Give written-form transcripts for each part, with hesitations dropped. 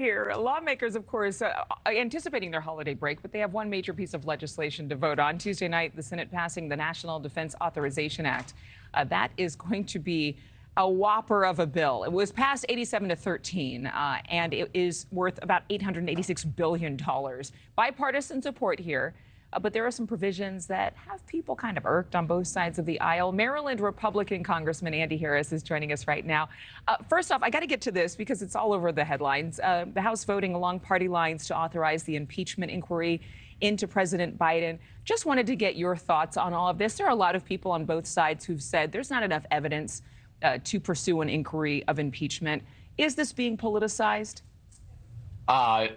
Here, lawmakers, of course, anticipating their holiday break, but they have one major piece of legislation to vote on. Tuesday night, the Senate passing the National Defense Authorization Act. That is going to be a whopper of a bill. It was passed 87-13, and it is worth about $886 billion. Bipartisan support here. But there are some provisions that have people kind of irked on both sides of the aisle. Maryland Republican Congressman Andy Harris is joining us right now. First off, I got to get to this because it's all over the headlines. The House voting along party lines to authorize the impeachment inquiry into President Biden. Just wanted to get your thoughts on all of this. There are a lot of people on both sides who've said there's not enough evidence to pursue an inquiry of impeachment. Is this being politicized?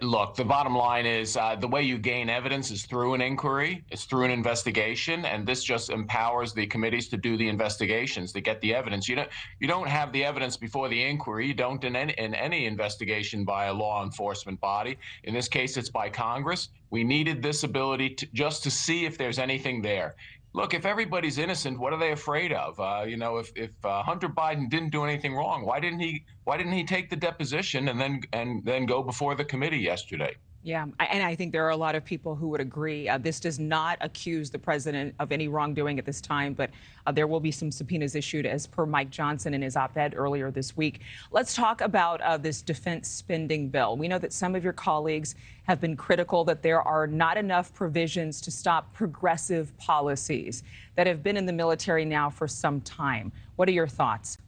Look, the bottom line is the way you gain evidence is through an inquiry, it's through an investigation, and this just empowers the committees to do the investigations, to get the evidence. You don't have the evidence before the inquiry. You don't in any investigation by a law enforcement body. In this case, it's by Congress. We needed this ability just to see if there's anything there. Look, if everybody's innocent, what are they afraid of? If Hunter Biden didn't do anything wrong, why didn't he take the deposition and then go before the committee yesterday? Yeah, and I think there are a lot of people who would agree. This does not accuse the president of any wrongdoing at this time, but there will be some subpoenas issued as per Mike Johnson in his op-ed earlier this week. Let's talk about this defense spending bill. We know that some of your colleagues have been critical that there are not enough provisions to stop progressive policies that have been in the military now for some time. What are your thoughts?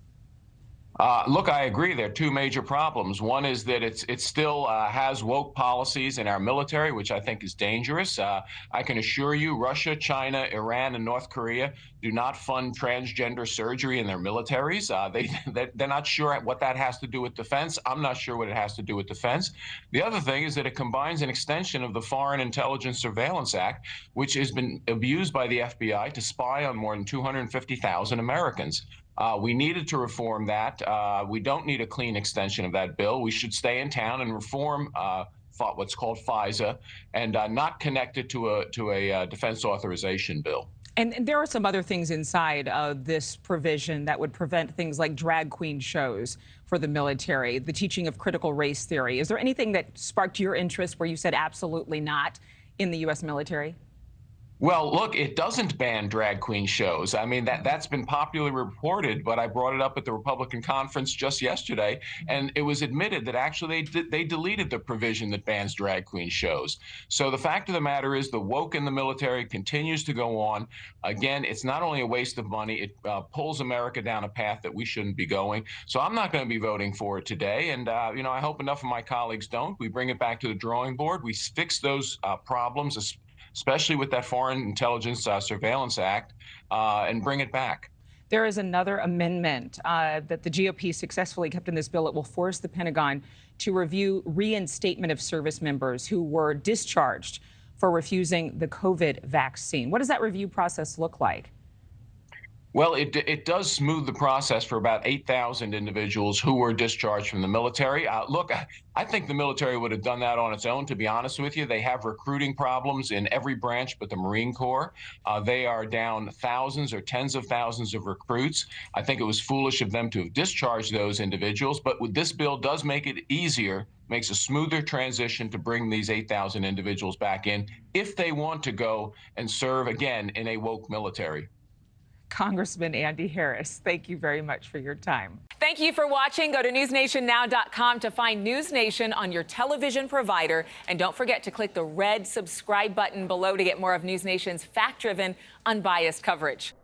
Look, I agree. There are two major problems. One is that it still has woke policies in our military, which I think is dangerous. I can assure you Russia, China, Iran, and North Korea do not fund transgender surgery in their militaries. They're not sure what that has to do with defense. I'm not sure what it has to do with defense. The other thing is that it combines an extension of the Foreign Intelligence Surveillance Act, which has been abused by the FBI to spy on more than 250,000 Americans. We needed to reform that. We don't need a clean extension of that bill. We should stay in town and reform what's called FISA and not connect it to a defense authorization bill. And there are some other things inside this provision that would prevent things like drag queen shows for the military, the teaching of critical race theory. Is there anything that sparked your interest where you said absolutely not in the U.S. military? Well, look, it doesn't ban drag queen shows. I mean, that's been popularly reported, but I brought it up at the Republican conference just yesterday, and it was admitted that actually they deleted the provision that bans drag queen shows. So the fact of the matter is the woke in the military continues to go on. Again, it's not only a waste of money, it pulls America down a path that we shouldn't be going. So I'm not going to be voting for it today, and I hope enough of my colleagues don't. We bring it back to the drawing board. We fix those problems, especially with that Foreign Intelligence Surveillance Act, and bring it back. There is another amendment that the GOP successfully kept in this bill. It will force the Pentagon to review reinstatement of service members who were discharged for refusing the COVID vaccine. What does that review process look like? Well, it does smooth the process for about 8,000 individuals who were discharged from the military. Look, I think the military would have done that on its own, to be honest with you. They have recruiting problems in every branch but the Marine Corps. They are down thousands or tens of thousands of recruits. I think it was foolish of them to have discharged those individuals. But this bill does make it easier, makes a smoother transition to bring these 8,000 individuals back in if they want to go and serve again in a woke military. Congressman Andy Harris, thank you very much for your time. Thank you for watching. Go to newsnationnow.com to find NewsNation on your television provider. And don't forget to click the red subscribe button below to get more of NewsNation's fact-driven, unbiased coverage.